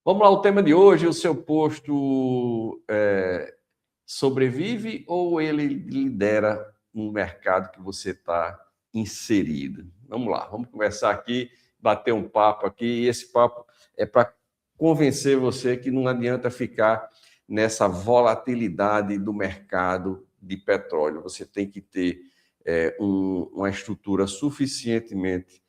Vamos lá, o tema de hoje, o seu posto sobrevive ou ele lidera no mercado que você está inserido? Vamos lá, vamos conversar aqui, bater um papo aqui, e esse papo é para convencer você que não adianta ficar nessa volatilidade do mercado de petróleo. Você tem que ter uma estrutura suficientemente,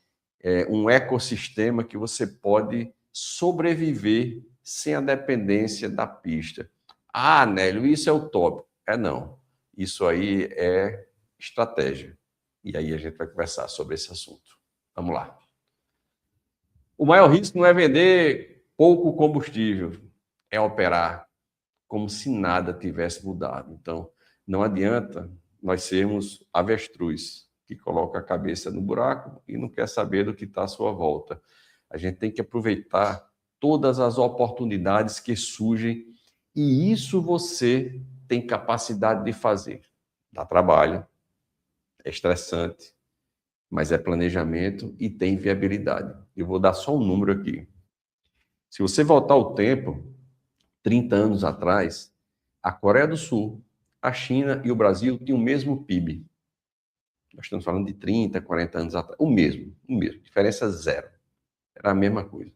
um ecossistema que você pode sobreviver sem a dependência da pista. Ah, Nélio, isso é utópico. Não. Isso aí é estratégia. E aí a gente vai conversar sobre esse assunto. Vamos lá. O maior risco não é vender pouco combustível, é operar como se nada tivesse mudado. Então, não adianta nós sermos avestruz, que coloca a cabeça no buraco e não quer saber do que está à sua volta. A gente tem que aproveitar todas as oportunidades que surgem e isso você tem capacidade de fazer. Dá trabalho, é estressante, mas é planejamento e tem viabilidade. Eu vou dar só um número aqui. Se você voltar ao tempo, 30 anos atrás, a Coreia do Sul, a China e o Brasil tinham o mesmo PIB. Nós estamos falando de 30, 40 anos atrás. O mesmo. Diferença zero. Era a mesma coisa.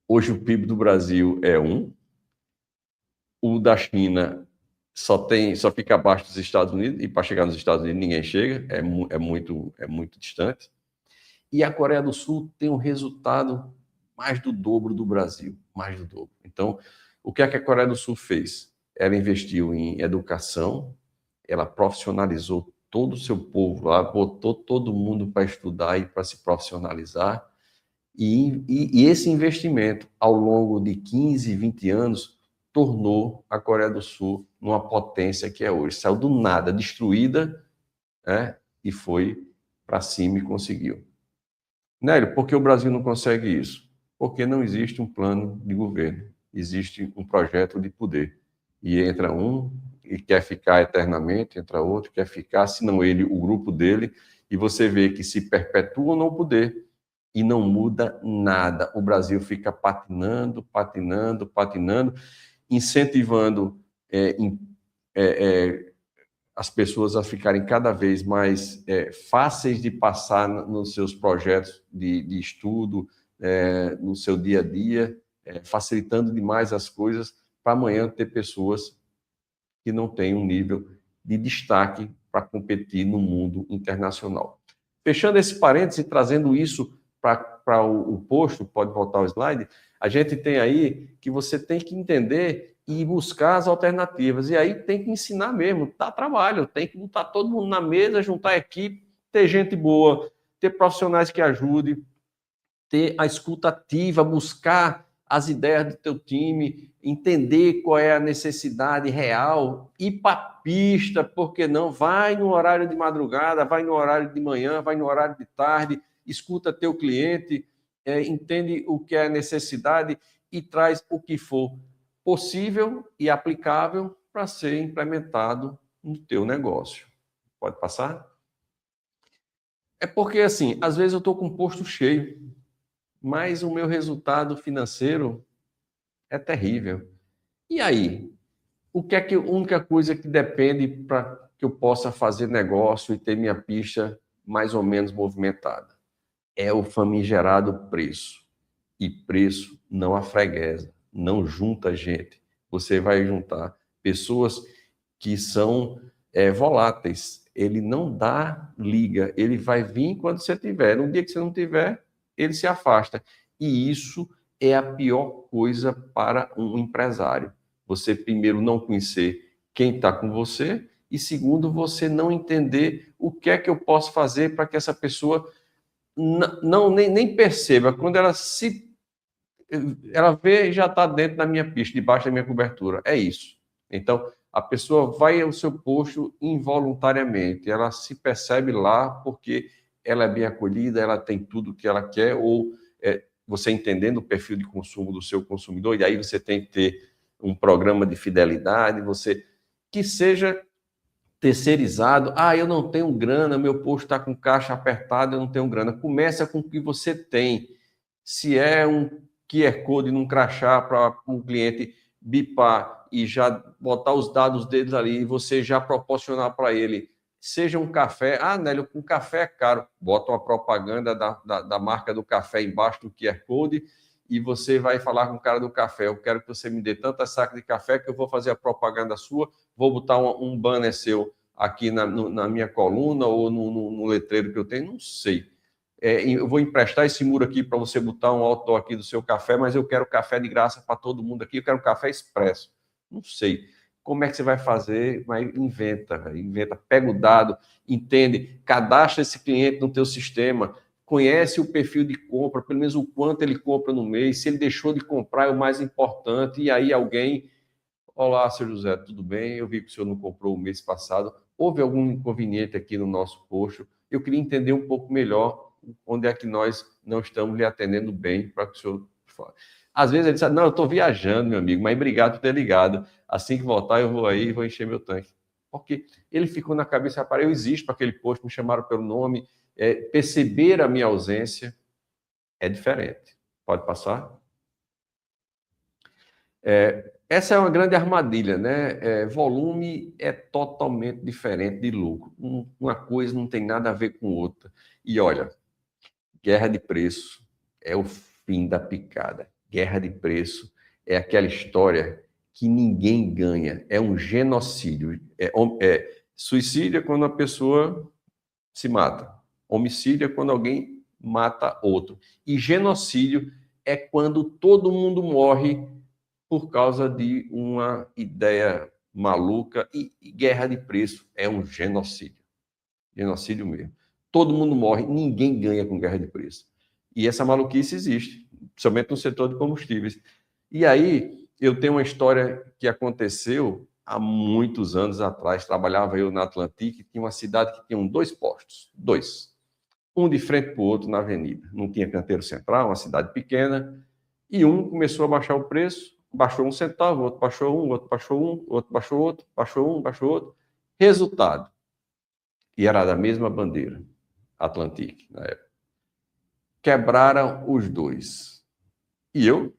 Hoje o PIB do Brasil é 1, o da China só fica abaixo dos Estados Unidos, e para chegar nos Estados Unidos ninguém chega, é muito distante. E a Coreia do Sul tem um resultado mais do dobro do Brasil, mais do dobro. Então, o que é que a Coreia do Sul fez? Ela investiu em educação, ela profissionalizou todo o seu povo lá, botou todo mundo para estudar e para se profissionalizar, e esse investimento, ao longo de 15, 20 anos, tornou a Coreia do Sul numa potência que é hoje. Saiu do nada, destruída, e foi para cima e conseguiu. Nélio, por que o Brasil não consegue isso? Porque não existe um plano de governo, existe um projeto de poder. E entra um e quer ficar eternamente, entra outro, quer ficar, se não ele, o grupo dele, e você vê que se perpetua no poder e não muda nada. O Brasil fica patinando, incentivando as pessoas a ficarem cada vez mais fáceis de passar nos seus projetos de estudo, no seu dia a dia, facilitando demais as coisas para amanhã ter pessoas que não têm um nível de destaque para competir no mundo internacional. Fechando esse parêntese e trazendo isso para o posto, pode voltar ao slide, a gente tem aí que você tem que entender e buscar as alternativas. E aí tem que ensinar mesmo, dá trabalho, tem que botar todo mundo na mesa, juntar a equipe, ter gente boa, ter profissionais que ajudem, ter a escuta ativa, buscar as ideias do teu time, entender qual é a necessidade real, ir para a pista, porque não? Vai no horário de madrugada, vai no horário de manhã, vai no horário de tarde, escuta teu cliente, entende o que é a necessidade e traz o que for possível e aplicável para ser implementado no teu negócio. Pode passar? É porque, assim, às vezes eu estou com o posto cheio, mas o meu resultado financeiro é terrível. E aí? O que é que a única coisa que depende para que eu possa fazer negócio e ter minha pista mais ou menos movimentada? É o famigerado preço. E preço não afreguesa, não junta gente. Você vai juntar pessoas que são voláteis. Ele não dá liga, ele vai vir quando você tiver. No dia que você não tiver, ele se afasta. E isso é a pior coisa para um empresário. Você, primeiro, não conhecer quem está com você e, segundo, você não entender o que é que eu posso fazer para que essa pessoa nem perceba. Quando ela vê e já está dentro da minha pista, debaixo da minha cobertura. É isso. Então, a pessoa vai ao seu posto involuntariamente. Ela se percebe lá porque ela é bem acolhida, ela tem tudo o que ela quer, ou você entendendo o perfil de consumo do seu consumidor, e aí você tem que ter um programa de fidelidade, você que seja terceirizado. Ah, eu não tenho grana, meu posto está com caixa apertado, eu não tenho grana. Começa com o que você tem. Se é QR Code num crachá para o cliente bipar e já botar os dados deles ali e você já proporcionar para ele, seja um café. Ah, Nélio, com café é caro. Bota uma propaganda da marca do café embaixo do QR Code e você vai falar com o cara do café. Eu quero que você me dê tanta saca de café que eu vou fazer a propaganda sua, vou botar um banner seu aqui na minha coluna ou no letreiro que eu tenho, não sei. Eu vou emprestar esse muro aqui para você botar um outdoor aqui do seu café, mas eu quero café de graça para todo mundo aqui, eu quero café expresso. Não sei. Como é que você vai fazer? Mas inventa, pega o dado, entende, cadastra esse cliente no teu sistema, conhece o perfil de compra, pelo menos o quanto ele compra no mês, se ele deixou de comprar é o mais importante, e aí alguém, olá, seu José, tudo bem? Eu vi que o senhor não comprou o mês passado, houve algum inconveniente aqui no nosso posto, eu queria entender um pouco melhor onde é que nós não estamos lhe atendendo bem para que o senhor... Às vezes ele diz, não, eu estou viajando, meu amigo, mas obrigado por ter ligado. Assim que voltar, eu vou aí e vou encher meu tanque. Porque ele ficou na cabeça, rapaz, eu existo para aquele posto, me chamaram pelo nome, perceber a minha ausência é diferente. Pode passar? Essa é uma grande armadilha, né? Volume é totalmente diferente de lucro. Uma coisa não tem nada a ver com outra. E olha, guerra de preço é o fim da picada. Guerra de preço é aquela história que ninguém ganha. É um genocídio. Suicídio é quando a pessoa se mata. Homicídio é quando alguém mata outro. E genocídio é quando todo mundo morre por causa de uma ideia maluca. E guerra de preço é um genocídio. Genocídio mesmo. Todo mundo morre, ninguém ganha com guerra de preço. E essa maluquice existe, principalmente no setor de combustíveis. E aí, eu tenho uma história que aconteceu há muitos anos atrás. Trabalhava eu na Atlantique, tinha uma cidade que tinha 2 postos, 2. Um de frente para o outro na avenida. Não tinha canteiro central, uma cidade pequena. E um começou a baixar o preço, baixou 1 centavo, outro baixou 1, outro baixou 1, outro baixou outro, baixou 1, baixou outro. Resultado, e era da mesma bandeira, Atlantique, na época. Quebraram os 2. E eu,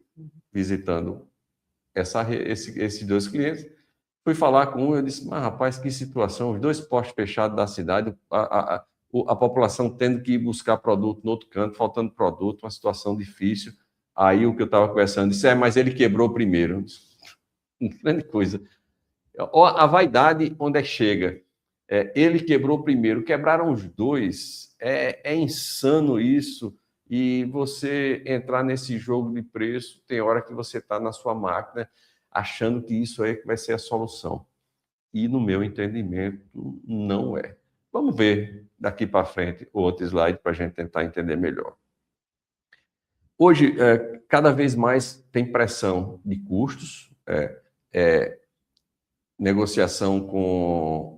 visitando esses 2 clientes, fui falar com um, eu disse, mas rapaz, que situação, os 2 postos fechados da cidade, a população tendo que ir buscar produto no outro canto, faltando produto, uma situação difícil. Aí o que eu estava conversando, disse, mas ele quebrou primeiro. Grande coisa. A vaidade, onde é que chega? Ele quebrou primeiro, quebraram os 2. É insano isso. E você entrar nesse jogo de preço, tem hora que você está na sua máquina achando que isso aí vai ser a solução. E no meu entendimento, não é. Vamos ver daqui para frente outro slide para a gente tentar entender melhor. Hoje, cada vez mais tem pressão de custos, negociação com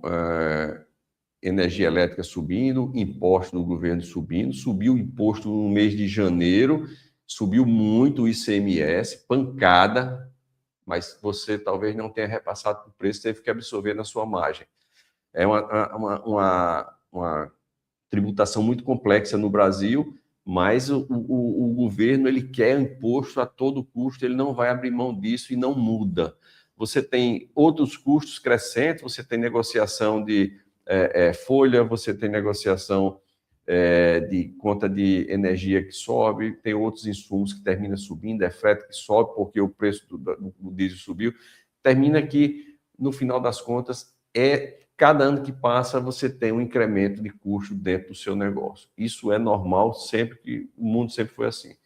energia elétrica subindo, imposto do governo subindo, subiu o imposto no mês de janeiro, subiu muito o ICMS, pancada, mas você talvez não tenha repassado o preço, teve que absorver na sua margem. É uma tributação muito complexa no Brasil, mas o governo ele quer imposto a todo custo, ele não vai abrir mão disso e não muda. Você tem outros custos crescentes, você tem negociação de folha, você tem negociação de conta de energia que sobe, tem outros insumos que terminam subindo, frete que sobe porque o preço do diesel subiu. Termina que, no final das contas, cada ano que passa, você tem um incremento de custo dentro do seu negócio. Isso é normal, o mundo sempre foi assim.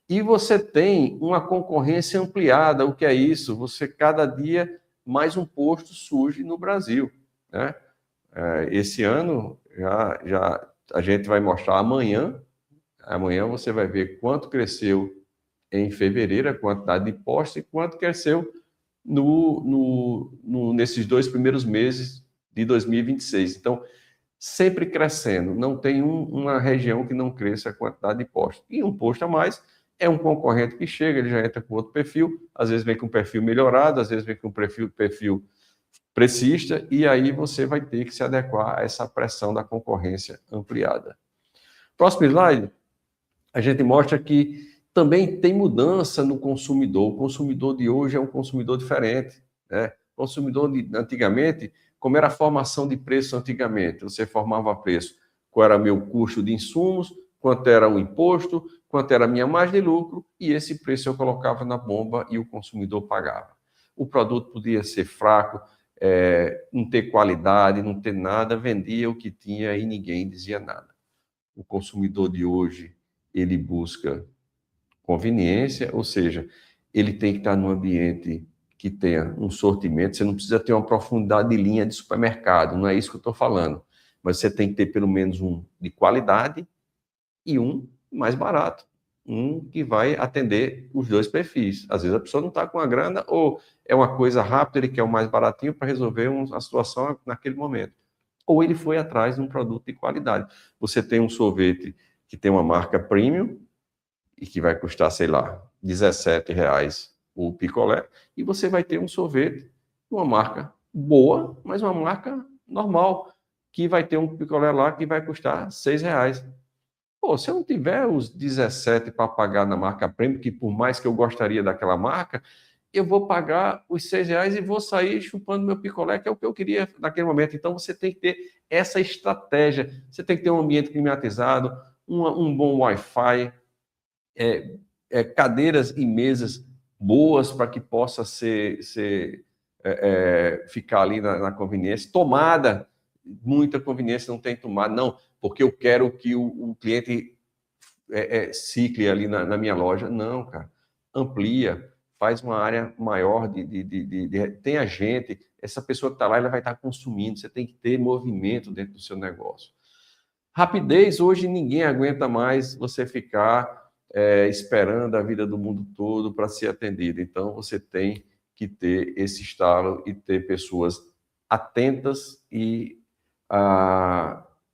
E você tem uma concorrência ampliada. O que é isso? Cada dia, mais um posto surge no Brasil, né? Esse ano, já a gente vai mostrar amanhã você vai ver quanto cresceu em fevereiro, a quantidade de postos, e quanto cresceu nesses 2 primeiros meses de 2026. Então, sempre crescendo, não tem uma região que não cresça a quantidade de postos. E um posto a mais é um concorrente que chega, ele já entra com outro perfil, às vezes vem com um perfil melhorado, às vezes vem com um perfil pressista, e aí você vai ter que se adequar a essa pressão da concorrência ampliada. Próximo slide, a gente mostra que Também tem mudança no consumidor. O consumidor de hoje é um consumidor diferente, né? O consumidor de antigamente, como era a formação de preço antigamente? Você formava preço, qual era meu custo de insumos, quanto era o imposto, quanto era a minha margem de lucro, e esse preço eu colocava na bomba e o consumidor pagava. O produto podia ser fraco, não ter qualidade, não ter nada, vendia o que tinha e ninguém dizia nada. O consumidor de hoje, ele busca conveniência, ou seja, ele tem que estar num ambiente que tenha um sortimento, você não precisa ter uma profundidade de linha de supermercado, não é isso que eu estou falando, mas você tem que ter pelo menos um de qualidade e um mais barato, um que vai atender os dois perfis. Às vezes a pessoa não está com a grana ou é uma coisa rápida, ele quer o mais baratinho para resolver uma situação naquele momento. Ou ele foi atrás de um produto de qualidade. Você tem um sorvete que tem uma marca premium, e que vai custar, sei lá, R$17 o picolé, e você vai ter um sorvete de uma marca boa, mas uma marca normal, que vai ter um picolé lá que vai custar R$6. Pô, se eu não tiver os 17 para pagar na marca premium, que por mais que eu gostaria daquela marca, eu vou pagar os R$6 e vou sair chupando meu picolé, que é o que eu queria naquele momento. Então, você tem que ter essa estratégia. Você tem que ter um ambiente climatizado, um bom Wi-Fi, cadeiras e mesas boas para que possa ficar ali na conveniência. Tomada, muita conveniência, não tem tomada, não, porque eu quero que o cliente cicle ali na minha loja. Não, cara, amplia, faz uma área maior tem a gente, essa pessoa que está lá, ela vai estar consumindo, você tem que ter movimento dentro do seu negócio. Rapidez, hoje ninguém aguenta mais você ficar esperando a vida do mundo todo para ser atendido. Então, você tem que ter esse estalo e ter pessoas atentas e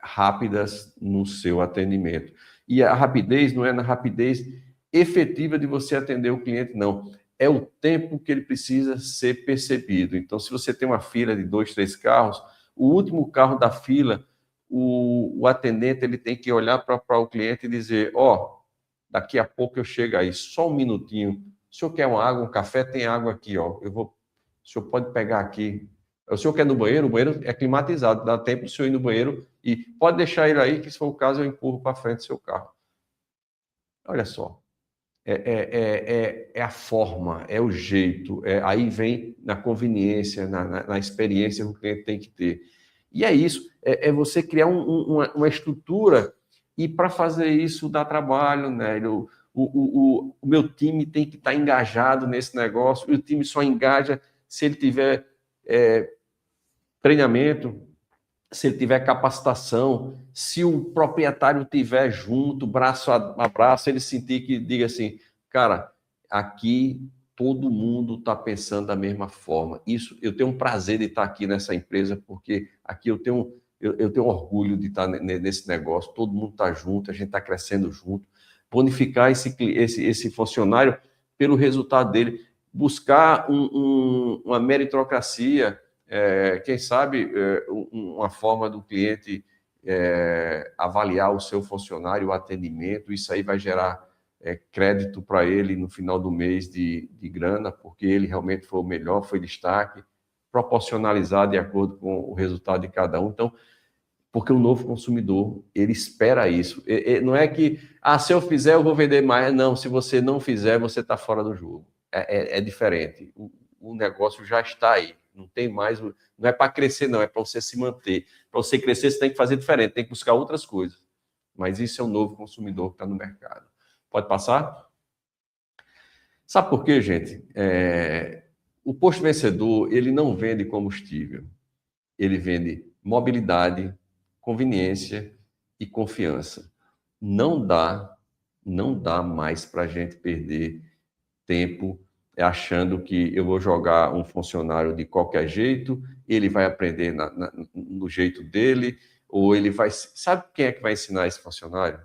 rápidas no seu atendimento. E a rapidez não é na rapidez efetiva de você atender o cliente, não. É o tempo que ele precisa ser percebido. Então, se você tem uma fila de 2, 3 carros, o último carro da fila, o atendente ele tem que olhar para o cliente e dizer: ó, daqui a pouco eu chego aí, só um minutinho. O senhor quer uma água, um café? Tem água aqui, ó. O senhor pode pegar aqui. O senhor quer ir no banheiro? O banheiro é climatizado, dá tempo do senhor ir no banheiro e pode deixar ele aí, que se for o caso eu empurro para frente do seu carro. Olha só, é a forma, é o jeito, aí vem na conveniência, na experiência que o cliente tem que ter. E é isso, é você criar uma estrutura, e para fazer isso dá trabalho, né? O meu time tem que estar engajado nesse negócio, e o time só engaja se ele tiver treinamento, se ele tiver capacitação, se o proprietário tiver junto, braço a braço, ele sentir que diga assim, cara, aqui todo mundo está pensando da mesma forma. Isso, eu tenho um prazer de estar aqui nessa empresa, porque aqui eu tenho orgulho de estar nesse negócio, todo mundo está junto, a gente está crescendo junto. Bonificar esse funcionário pelo resultado dele, buscar uma meritocracia, quem sabe uma forma do cliente avaliar o seu funcionário, o atendimento, isso aí vai gerar crédito para ele no final do mês de grana, porque ele realmente foi o melhor, foi destaque, proporcionalizado de acordo com o resultado de cada um. Então, porque o novo consumidor, ele espera isso. Não é que, se eu fizer, eu vou vender mais. Não, se você não fizer, você está fora do jogo. É diferente. O negócio já está aí. Não tem mais. Não é para crescer, não. É para você se manter. Para você crescer, você tem que fazer diferente. Tem que buscar outras coisas. Mas isso é o novo consumidor que está no mercado. Pode passar? Sabe por quê, gente? O posto vencedor, ele não vende combustível. Ele vende mobilidade, conveniência e confiança. Não dá mais para a gente perder tempo achando que eu vou jogar um funcionário de qualquer jeito, ele vai aprender no jeito dele, ou ele vai... Sabe quem é que vai ensinar esse funcionário?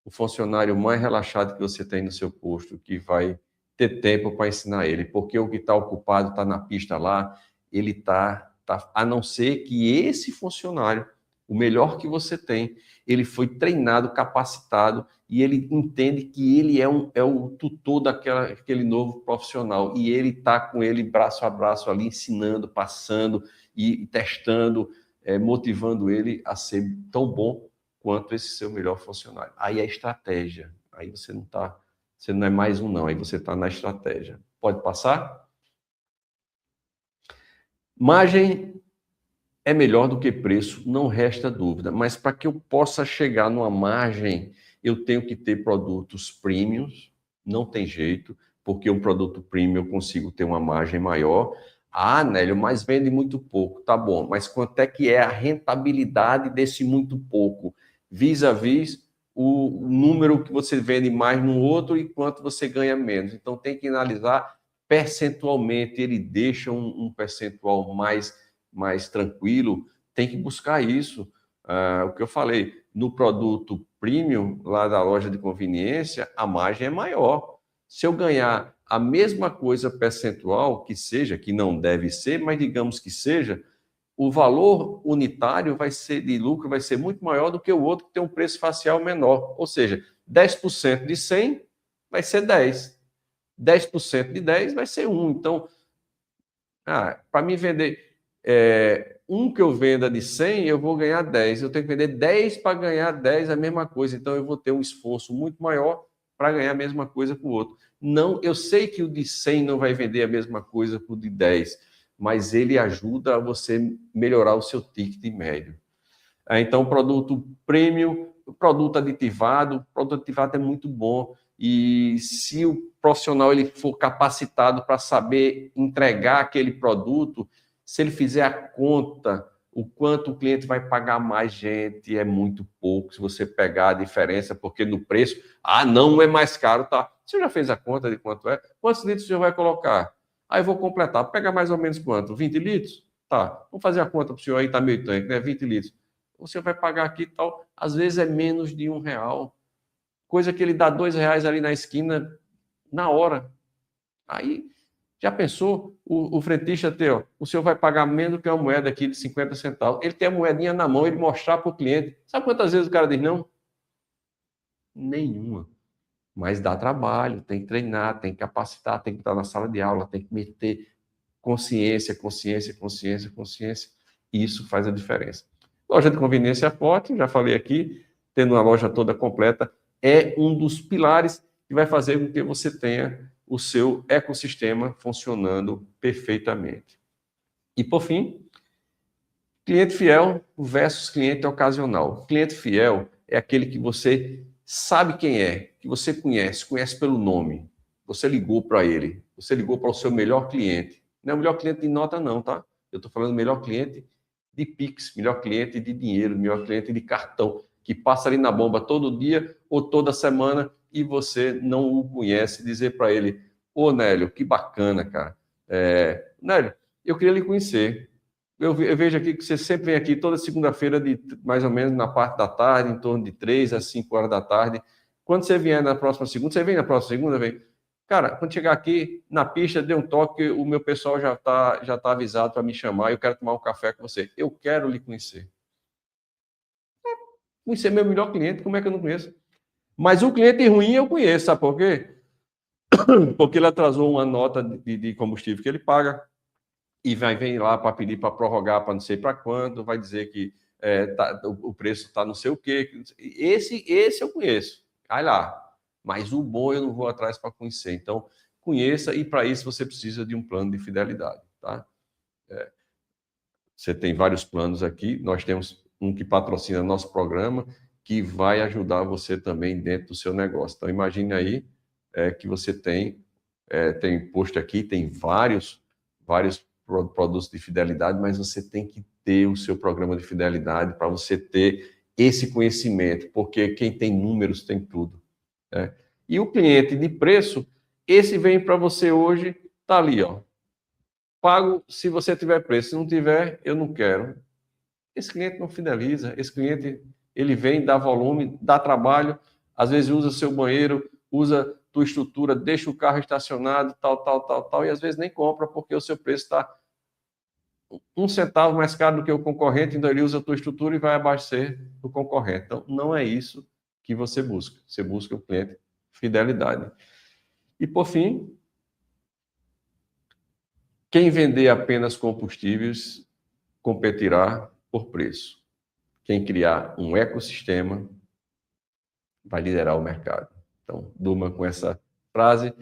O funcionário mais relaxado que você tem no seu posto, que vai ter tempo para ensinar ele, porque o que está ocupado está na pista lá, ele a não ser que esse funcionário o melhor que você tem. Ele foi treinado, capacitado, e ele entende que ele é o tutor daquele novo profissional. E ele está com ele braço a braço ali, ensinando, passando e testando, motivando ele a ser tão bom quanto esse seu melhor funcionário. Aí é estratégia. Aí você não é mais um não, aí você está na estratégia. Pode passar? Margem é melhor do que preço, não resta dúvida, mas para que eu possa chegar numa margem, eu tenho que ter produtos premiums, não tem jeito, porque um produto premium eu consigo ter uma margem maior. Ah, Nélio, mas vende muito pouco, tá bom, mas quanto é que é a rentabilidade desse muito pouco, vis-à-vis o número que você vende mais no outro e quanto você ganha menos. Então tem que analisar percentualmente, ele deixa um percentual mais tranquilo, tem que buscar isso. O que eu falei, no produto premium, lá da loja de conveniência, a margem é maior. Se eu ganhar a mesma coisa percentual, que seja, que não deve ser, mas digamos que seja, o valor unitário vai ser de lucro vai ser muito maior do que o outro que tem um preço facial menor. Ou seja, 10% de 100 vai ser 10. 10% de 10 vai ser 1. Então, para mim vender um que eu venda de 100, eu vou ganhar 10. Eu tenho que vender 10 para ganhar 10, a mesma coisa. Então, eu vou ter um esforço muito maior para ganhar a mesma coisa com o outro. Não, eu sei que o de 100 não vai vender a mesma coisa que o de 10, mas ele ajuda a você melhorar o seu ticket médio. Então, produto premium, produto aditivado é muito bom. E se o profissional ele for capacitado para saber entregar aquele produto, se ele fizer a conta, o quanto o cliente vai pagar mais, gente, é muito pouco. Se você pegar a diferença, porque no preço, não é mais caro, tá? Você já fez a conta de quanto é? Quantos litros você vai colocar? Aí eu vou completar. Pega mais ou menos quanto? 20 litros? Tá. Vamos fazer a conta para o senhor aí, tá meio tanque, né? 20 litros. Você vai pagar aqui e tal. Às vezes é menos de R$1. Coisa que ele dá R$2 ali na esquina, na hora. Aí, já pensou? O frentista teu, o senhor vai pagar menos que uma moeda aqui de 50 centavos. Ele tem a moedinha na mão, ele mostrar para o cliente. Sabe quantas vezes o cara diz não? Nenhuma. Mas dá trabalho, tem que treinar, tem que capacitar, tem que estar na sala de aula, tem que meter consciência. Isso faz a diferença. Loja de conveniência forte, já falei aqui, tendo uma loja toda completa, é um dos pilares que vai fazer com que você tenha o seu ecossistema funcionando perfeitamente. E, por fim, cliente fiel versus cliente ocasional. Cliente fiel é aquele que você sabe quem é, que você conhece pelo nome. Você ligou para ele, você ligou para o seu melhor cliente. Não é o melhor cliente de nota não, tá? Eu estou falando melhor cliente de Pix, melhor cliente de dinheiro, melhor cliente de cartão, que passa ali na bomba todo dia ou toda semana e você não o conhece. Dizer para ele, ô Nélio, que bacana, cara. Nélio, eu queria lhe conhecer. Eu vejo aqui que você sempre vem aqui toda segunda-feira, mais ou menos na parte da tarde, em torno de 3 às 5 horas da tarde. Quando você vier na próxima segunda, você vem na próxima segunda, vem. Cara, quando chegar aqui na pista, dê um toque, o meu pessoal já tá avisado para me chamar, eu quero tomar um café com você. Eu quero lhe conhecer. Conhecer meu melhor cliente, como é que eu não conheço? Mas o cliente ruim eu conheço, sabe por quê? Porque ele atrasou uma nota de combustível que ele paga, e vem lá para pedir para prorrogar para não sei para quando, vai dizer que o preço está não sei o quê. Esse eu conheço, vai lá. Mas o bom eu não vou atrás para conhecer. Então, conheça e para isso você precisa de um plano de fidelidade. Tá? Você tem vários planos aqui, nós temos um que patrocina nosso programa, que vai ajudar você também dentro do seu negócio. Então, imagine aí que você tem posto aqui, tem vários produtos de fidelidade, mas você tem que ter o seu programa de fidelidade para você ter esse conhecimento, porque quem tem números tem tudo. Né? E o cliente de preço, esse vem para você hoje, está ali, ó. Pago se você tiver preço, se não tiver, eu não quero. Esse cliente não fideliza, esse cliente, ele vem, dá volume, dá trabalho, às vezes usa seu banheiro, usa tua estrutura, deixa o carro estacionado, tal, e às vezes nem compra porque o seu preço está um centavo mais caro do que o concorrente, então ele usa a tua estrutura e vai abastecer do concorrente. Então, não é isso que você busca. Você busca o cliente fidelidade. E, por fim, quem vender apenas combustíveis competirá por preço. Quem criar um ecossistema vai liderar o mercado. Então, durma com essa frase.